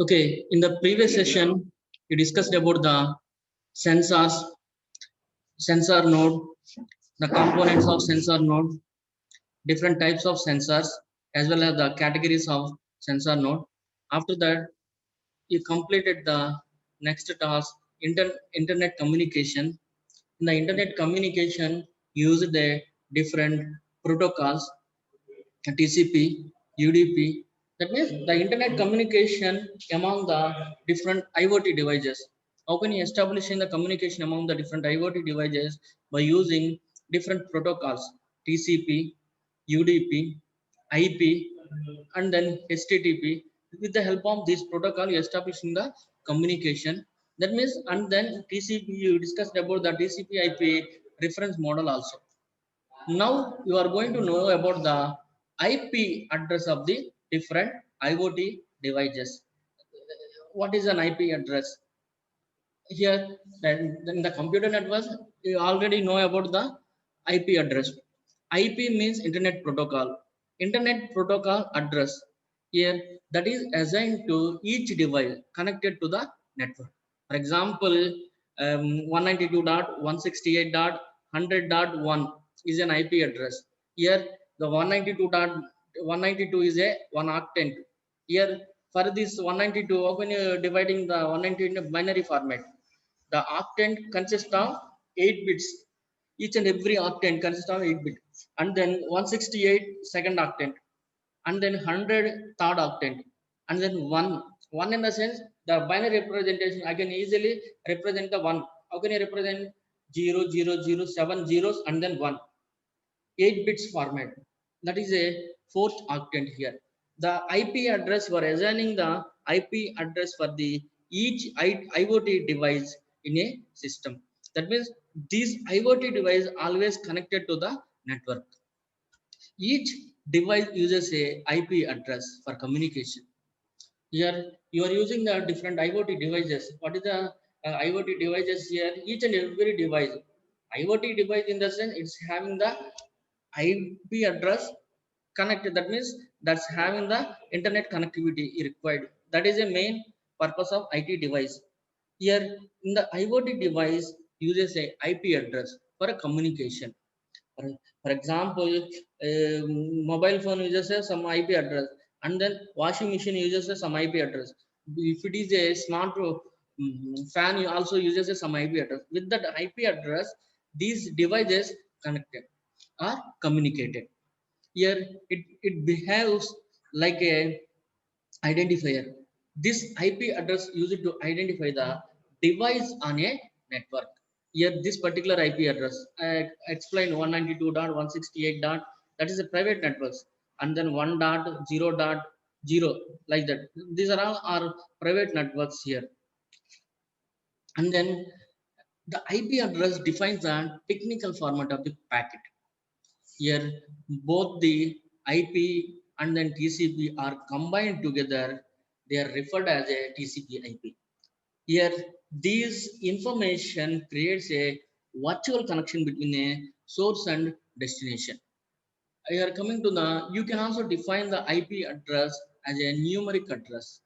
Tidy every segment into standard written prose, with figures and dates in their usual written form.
Okay, in the previous session, we discussed about the sensors, sensor node, the components of sensor node, different types of sensors, as well as the categories of sensor node. After that, you completed the next task, internet communication. In the internet communication, used the different protocols, TCP, UDP. That means the internet communication among the different IoT devices. How can you establish the communication among the different IoT devices by using different protocols, TCP, UDP, IP, and then HTTP. With the help of this protocol, you establishing the communication. That means, and then TCP, you discussed about the TCP IP reference model also. Now you are going to know about the IP address of the different IoT devices. What is an IP address? Here, then the computer networks, you already know about the IP address. IP means Internet Protocol. Internet Protocol address. Here, that is assigned to each device connected to the network. For example, 192.168.100.1 is an IP address. Here, the 192.192 is a one octant. Here, for this 192, how can you dividing the 192 in a binary format? The octant consists of 8 bits. Each and every octant consists of 8 bits. And then 168 second octant. And then 100 third octant. And then 1. 1 in the sense, the binary representation, I can easily represent the 1. How can you represent 0, 0, 0, 7 zeros and then 1? 8 bits format. That is a fourth octant here. The IP address for assigning the IP address for the each IoT device in a system. That means this IoT device always connected to the network. Each device uses a IP address for communication. Here you are using the different IoT devices. What is the IoT devices here? Each and every device. IoT device in the sense it's having the IP address connected. That means that's having the internet connectivity required. That is a main purpose of IT device. Here in the IoT device uses a IP address for a communication. For example, mobile phone uses some IP address, and then washing machine uses some IP address. If it is a smart fan, you also uses some IP address. With that IP address, these devices connected are communicated. Here it behaves like a identifier. This IP address used to identify the device on a network. Here this particular IP address I explained 192.168. That is a private networks, and then 1.0.0 like that. These are all our private networks here. And then the IP address defines the technical format of the packet. Here, both the IP and then TCP are combined together. They are referred as a TCP/IP. Here, this information creates a virtual connection between a source and destination. Here, coming to the, you can also define the IP address as a numeric address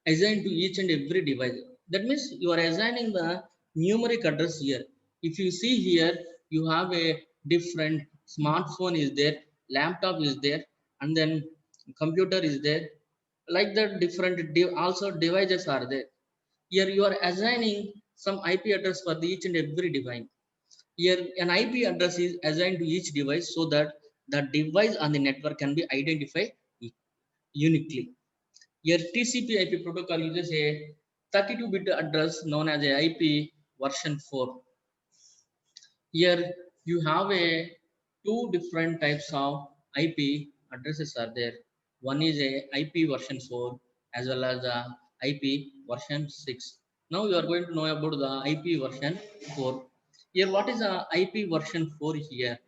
assigned to each and every device. That means you are assigning the numeric address here. If you see here, you have a different smartphone is there, laptop is there, and then computer is there. Like that, different also devices are there. Here you are assigning some IP address for each and every device. Here an IP address is assigned to each device so that the device on the network can be identified uniquely. Here TCP/IP protocol uses a 32-bit address known as a IP version 4. Here you have a two different types of IP addresses are there. One is a IP version 4 as well as the IP version 6. Now you are going to know about the IP version 4. Here what is a IP version 4 here?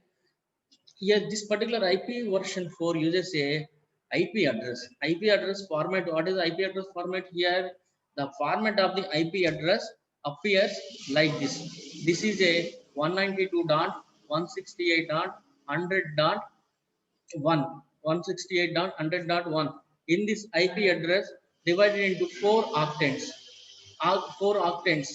Here this particular IP version 4 uses a IP address. IP address format. What is the IP address format here? The format of the IP address appears like this. This is a 192.168.100.1. 168.100.1. In this IP address, divided into four octants. Four octants.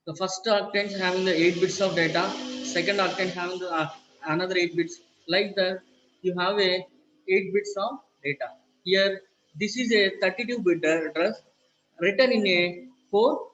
The first octant having the 8 bits of data, second octant having the another 8 bits. Like that, you have a 8 bits of data. Here, this is a 32-bit address written in a 4